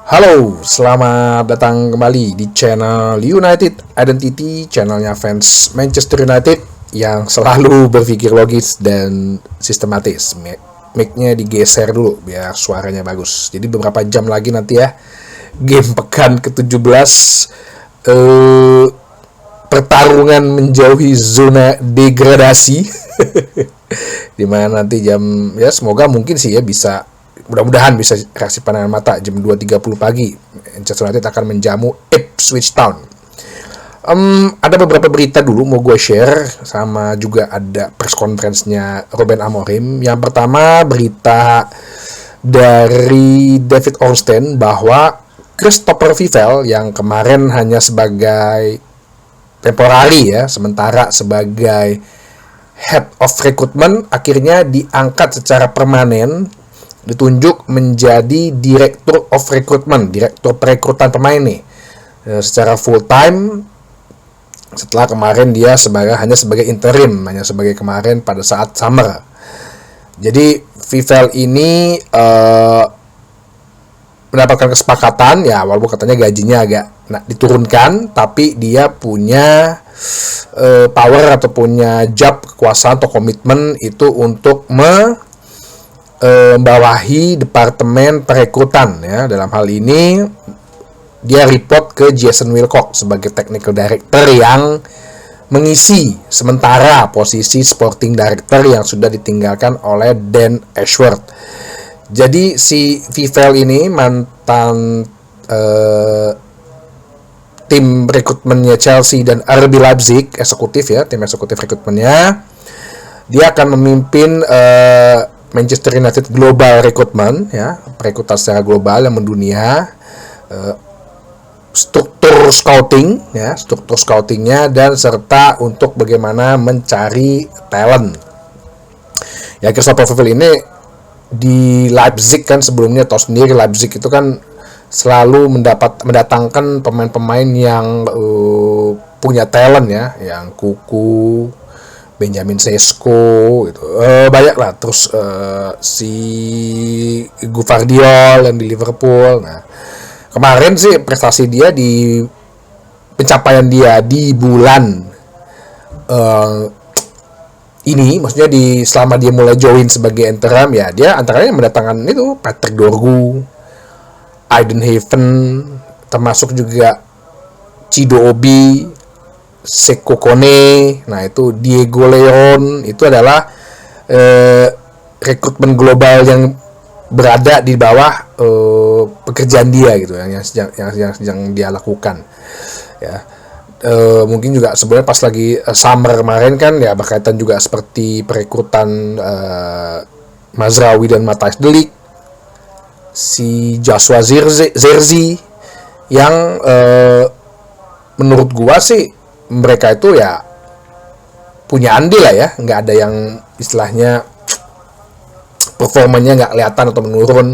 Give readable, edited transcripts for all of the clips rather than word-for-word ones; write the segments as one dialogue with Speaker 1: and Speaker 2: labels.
Speaker 1: Halo, selamat datang kembali di channel United Identity, channelnya fans Manchester United yang selalu berpikir logis dan sistematis. Mic-nya digeser dulu biar suaranya bagus. Jadi beberapa jam lagi nanti ya, game pekan ke-17, pertarungan menjauhi zona degradasi. Dimana nanti semoga mungkin sih ya bisa, mudah-mudahan bisa reaksi pandangan mata jam 2.30 pagi Manchester United akan menjamu Ipswich Town. Ada beberapa berita dulu mau gue share, sama juga ada press conference-nya Ruben Amorim. Yang pertama berita dari David Ornstein bahwa Christopher Vivel yang kemarin hanya sebagai temporary ya, sementara sebagai head of recruitment, akhirnya diangkat secara permanen, ditunjuk menjadi Director of Recruitment, Direktur Perekrutan pemain nih, secara full time. Setelah kemarin dia hanya sebagai interim, hanya sebagai kemarin pada saat summer. Jadi Vivel ini mendapatkan kesepakatan ya, walaupun katanya gajinya agak diturunkan, tapi dia punya power atau punya job, kekuasaan atau komitmen itu untuk membawahi departemen perekrutan ya. Dalam hal ini dia report ke Jason Wilcock sebagai technical director yang mengisi sementara posisi sporting director yang sudah ditinggalkan oleh Dan Ashworth. Jadi si Vivel ini mantan tim rekrutmennya Chelsea dan RB Leipzig, eksekutif ya, tim eksekutif rekrutmennya. Dia akan memimpin Manchester United Global Recruitment ya, perekrutan secara global yang mendunia, struktur scouting ya, struktur scoutingnya, dan serta untuk bagaimana mencari talent. Ya, Christopher Vivel ini di Leipzig kan sebelumnya, tahu sendiri Leipzig itu kan selalu mendatangkan pemain-pemain yang punya talent ya, yang kuku, Benjamin Sesko gitu, banyak lah. Terus si Gvardiol yang di Liverpool. Nah, kemarin sih prestasi dia di pencapaian dia di bulan ini, maksudnya selama dia mulai join sebagai interim ya, dia antaranya mendatangkan itu Patrick Dorgu, Aiden Haven, termasuk juga Chido Obi, Seko Kone. Nah, itu Diego Leon, itu adalah rekrutmen global yang berada di bawah pekerjaan dia gitu, yang sedang dia lakukan ya. Mungkin juga sebenarnya pas lagi summer kemarin kan ya, berkaitan juga seperti perekrutan Mazraoui dan Matthijs de Ligt, si Joshua Zirkzee yang menurut gua sih mereka itu ya punya andil lah ya, nggak ada yang istilahnya performanya nggak kelihatan atau menurun.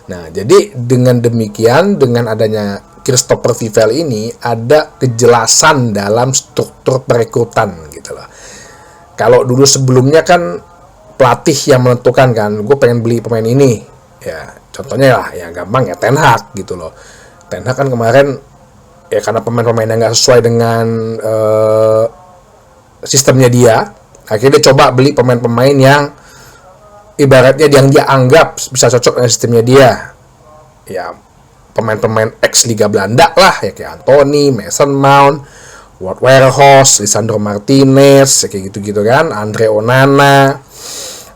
Speaker 1: Nah, jadi dengan demikian, dengan adanya Christopher Vivel ini, ada kejelasan dalam struktur perekrutan gitu loh. Kalau dulu sebelumnya kan pelatih yang menentukan kan, gue pengen beli pemain ini ya, contohnya lah yang gampang ya Ten Hag gitu loh. Ten Hag kan kemarin ya karena pemain-pemainnya nggak sesuai dengan sistemnya dia, akhirnya dia coba beli pemain-pemain yang ibaratnya yang dia anggap bisa cocok dengan sistemnya dia ya, pemain-pemain ex Liga Belanda lah ya, kayak Anthony, Mason Mount, Wout Weghorst, Lisandro Martinez ya, kayak gitu-gitu kan, Andre Onana.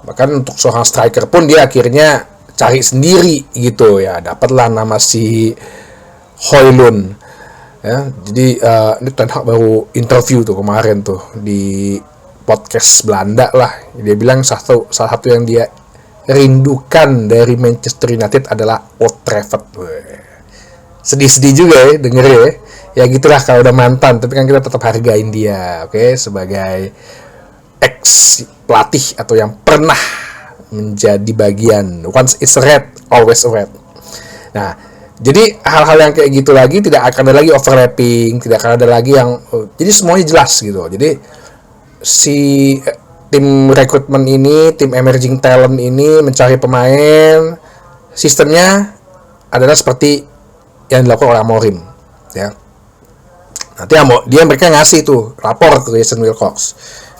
Speaker 1: Bahkan untuk seorang striker pun dia akhirnya cari sendiri gitu ya, dapatlah nama si Højlund ya. Jadi ini Ten Hag baru interview tuh kemarin tuh di podcast Belanda lah, dia bilang salah satu yang dia rindukan dari Manchester United adalah Old Trafford. Sedih-sedih juga ya dengernya ya. Ya gitulah kalau udah mantan, tapi kan kita tetap hargain dia, oke, sebagai ex pelatih atau yang pernah menjadi bagian, once is red always red. Nah, jadi hal-hal yang kayak gitu lagi tidak akan ada lagi overlapping, tidak akan ada lagi yang jadi semuanya jelas gitu. Jadi si tim rekrutmen ini, tim emerging talent ini mencari pemain, sistemnya adalah seperti yang dilakukan oleh Amorim, ya. Nanti mereka ngasih tuh lapor ke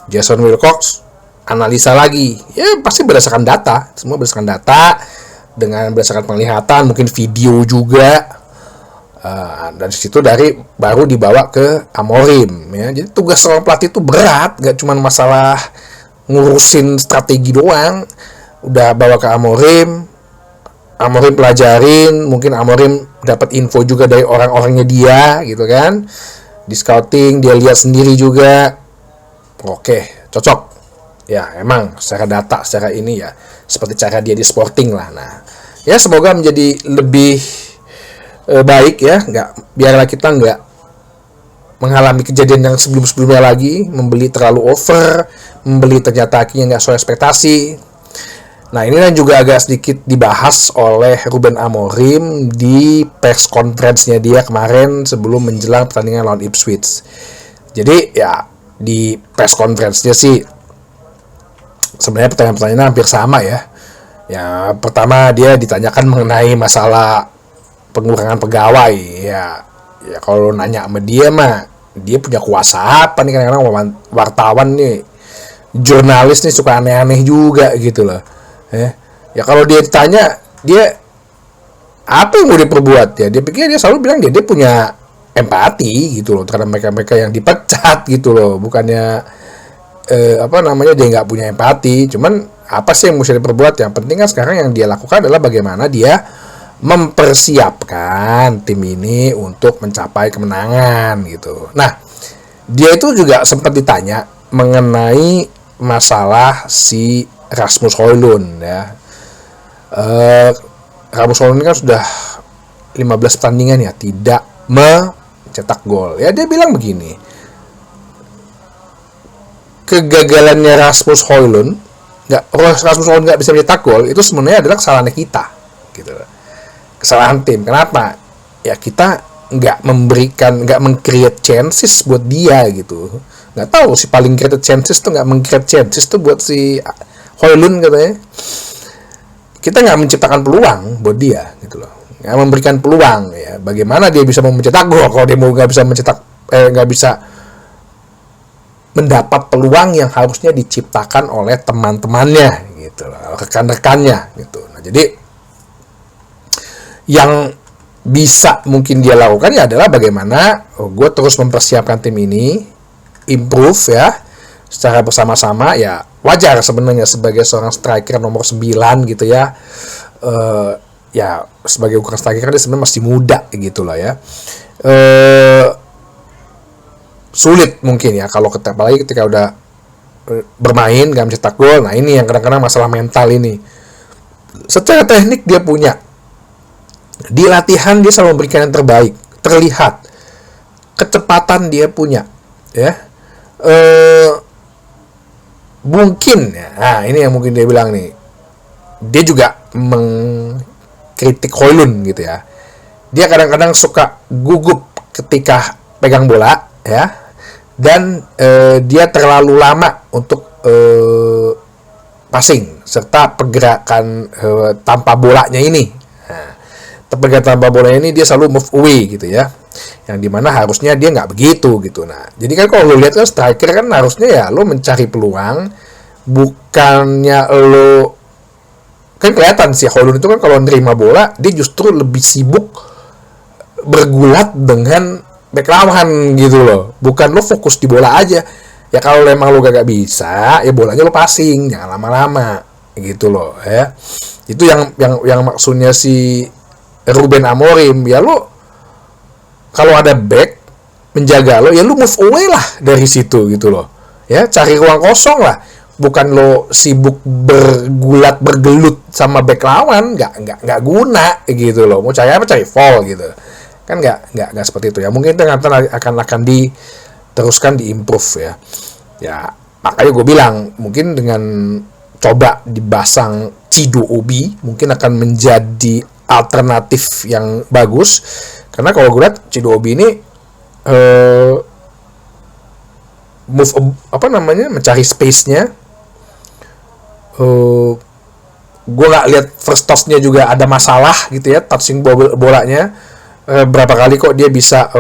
Speaker 1: Jason Wilcox analisa lagi, ya pasti berdasarkan data, semua berdasarkan data, dengan berdasarkan penglihatan, mungkin video juga. Dan situ baru dibawa ke Amorim, ya. Jadi tugas seorang pelatih itu berat, gak cuma masalah ngurusin strategi doang. Udah bawa ke Amorim pelajarin, mungkin Amorim dapat info juga dari orang-orangnya dia, gitu kan. Di scouting dia lihat sendiri juga, oke, cocok. Ya emang secara data, secara ini ya seperti cara dia di Sporting lah. Nah, ya semoga menjadi lebih baik ya, biarlah kita nggak mengalami kejadian yang sebelumnya lagi, membeli terlalu over, membeli ternyata akhirnya nggak sesuai ekspektasi. Nah, ini kan juga agak sedikit dibahas oleh Ruben Amorim di press conference-nya dia kemarin sebelum menjelang pertandingan lawan Ipswich. Jadi ya di press conference-nya sih sebenarnya pertanyaan-pertanyaannya hampir sama ya. Ya, pertama dia ditanyakan mengenai masalah pengurangan pegawai. Ya kalau nanya sama dia mah, dia punya kuasa apa nih, kadang-kadang wartawan nih, jurnalis nih suka aneh-aneh juga gitu loh. Ya kalau dia ditanya, dia apa yang mau diperbuat ya, dia pikir dia selalu bilang dia punya empati gitu loh terhadap mereka yang dipecat gitu loh, bukannya dia nggak punya empati. Cuman apa sih yang mesti diperbuat? Yang penting kan sekarang yang dia lakukan adalah bagaimana dia mempersiapkan tim ini untuk mencapai kemenangan gitu. Nah, dia itu juga sempat ditanya mengenai masalah si Rasmus Højlund ya. Rasmus Højlund kan sudah 15 pertandingan ya tidak mencetak gol. Ya dia bilang begini, kegagalannya Rasmus Højlund nggak bisa mencetak gol itu sebenarnya adalah kesalahan kita gitu, kesalahan tim. Kenapa? Ya kita nggak meng-create chances buat dia gitu. Nggak tahu si paling create chances tuh nggak meng-create chances tuh buat si Højlund katanya. Kita nggak menciptakan peluang buat dia gitu loh, nggak memberikan peluang ya. Bagaimana dia bisa mencetak gol kalau dia mau nggak bisa mendapat peluang yang harusnya diciptakan oleh teman-temannya gitu loh, rekan-rekannya gitu. Nah, jadi yang bisa mungkin dia lakukan ya adalah bagaimana gue terus mempersiapkan tim ini, improve ya secara bersama-sama. Ya wajar sebenarnya sebagai seorang striker nomor 9 gitu ya, ya sebagai ukuran striker dia sebenarnya masih muda gitu lah ya. Sulit mungkin ya kalau apalagi ketika udah bermain gak mencetak gol. Nah ini yang kadang-kadang masalah mental ini. Secara teknik dia punya, di latihan dia selalu memberikan yang terbaik, terlihat kecepatan dia punya ya. Mungkin ya, nah ini yang mungkin dia bilang nih, dia juga mengkritik Højlund gitu ya. Dia kadang-kadang suka gugup ketika pegang bola ya, dan dia terlalu lama untuk passing serta pergerakan tanpa bolanya ini. Nah, pergerakan tanpa bolanya ini dia selalu move away gitu ya, yang dimana harusnya dia nggak begitu gitu. Nah jadi kan kalau lo lihat kan striker kan harusnya ya lo mencari peluang, bukannya lo kan kelihatan sih Højlund itu kan kalau nerima bola dia justru lebih sibuk bergulat dengan back lawan gitu loh, bukan lo fokus di bola aja. Ya kalau emang lo gak bisa ya bolanya lo passing, jangan lama-lama gitu loh ya. Itu yang maksudnya si Ruben Amorim. Ya lo kalau ada back menjaga lo, ya lo move away lah dari situ gitu loh ya, cari ruang kosong lah, bukan lo sibuk bergelut sama back lawan, nggak guna gitu loh. Mau cari apa, cari foul gitu kan, nggak seperti itu ya. Mungkin itu akan diteruskan diimprove ya makanya gue bilang mungkin dengan coba dibasang Chido Obi mungkin akan menjadi alternatif yang bagus. Karena kalau gue lihat Chido Obi ini mencari space-nya, gue nggak lihat first toss-nya juga ada masalah gitu ya, touching bolanya. berapa kali kok dia bisa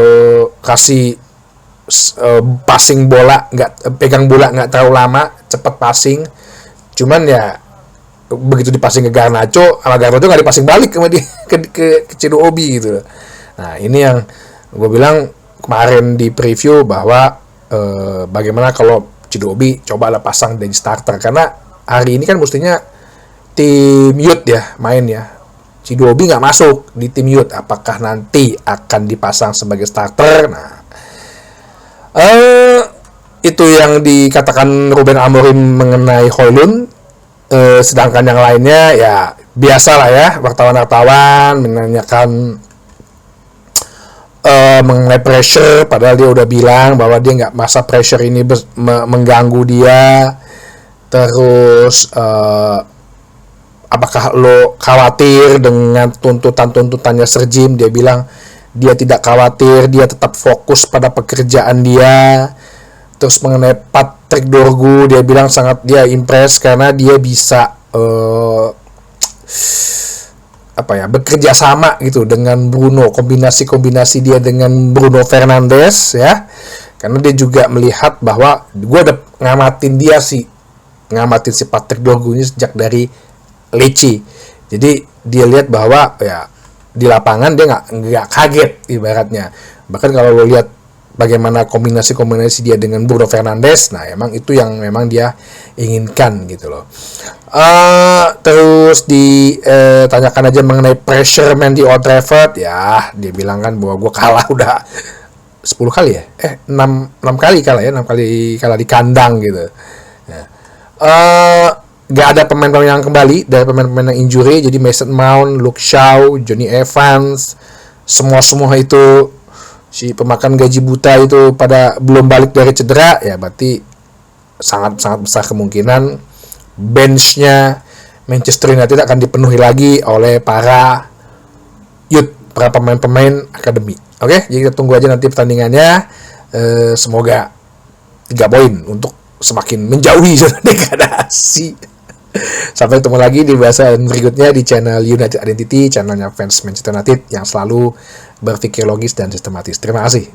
Speaker 1: kasih passing bola, nggak pegang bola nggak terlalu lama, cepat passing. Cuman ya begitu dipassing ke Garnacho, sama Garnacho nggak dipassing balik sama dia ke Chido-Obi gitu. Nah ini yang gue bilang kemarin di preview bahwa bagaimana kalau Chido-Obi cobalah pasang dari starter, karena hari ini kan mestinya tim youth ya main ya. Chido-Obi nggak masuk di tim youth, apakah nanti akan dipasang sebagai starter? Nah, itu yang dikatakan Ruben Amorim mengenai Højlund. Sedangkan yang lainnya ya biasa lah ya, wartawan-wartawan menanyakan mengenai pressure, padahal dia udah bilang bahwa dia nggak masa pressure ini mengganggu dia. Terus apakah lo khawatir dengan tuntutannya Sir Jim? Dia bilang dia tidak khawatir, dia tetap fokus pada pekerjaan dia. Terus mengenai Patrick Dorgu, dia bilang sangat dia impress karena dia bisa bekerja sama gitu dengan Bruno, kombinasi dia dengan Bruno Fernandes ya. Karena dia juga melihat bahwa gue udah ngamatin si Patrick Dorgu ini sejak dari Lecce. Jadi dia lihat bahwa ya di lapangan dia nggak kaget ibaratnya. Bahkan kalau lo lihat bagaimana kombinasi dia dengan Bruno Fernandes, nah emang itu yang memang dia inginkan gitu loh. Terus ditanyakan aja mengenai pressure man di Old Trafford, ya dia bilang kan bahwa gue kalah udah 10 kali ya, 6 kali kalah ya, 6 kali kalah di kandang gitu. Gak ada pemain-pemain yang kembali dari pemain-pemain yang injury, jadi Mason Mount, Luke Shaw, Johnny Evans, semua itu si pemakan gaji buta itu pada belum balik dari cedera, ya berarti sangat besar kemungkinan benchnya Manchester United akan dipenuhi lagi oleh para pemain akademi. Oke, jadi kita tunggu aja nanti pertandingannya. Semoga 3 poin untuk semakin menjauhi zona degradasi. Sampai ketemu lagi di bahasan berikutnya di channel United Identity, channelnya fans Manchester United yang selalu berpikir logis dan sistematis. Terima kasih.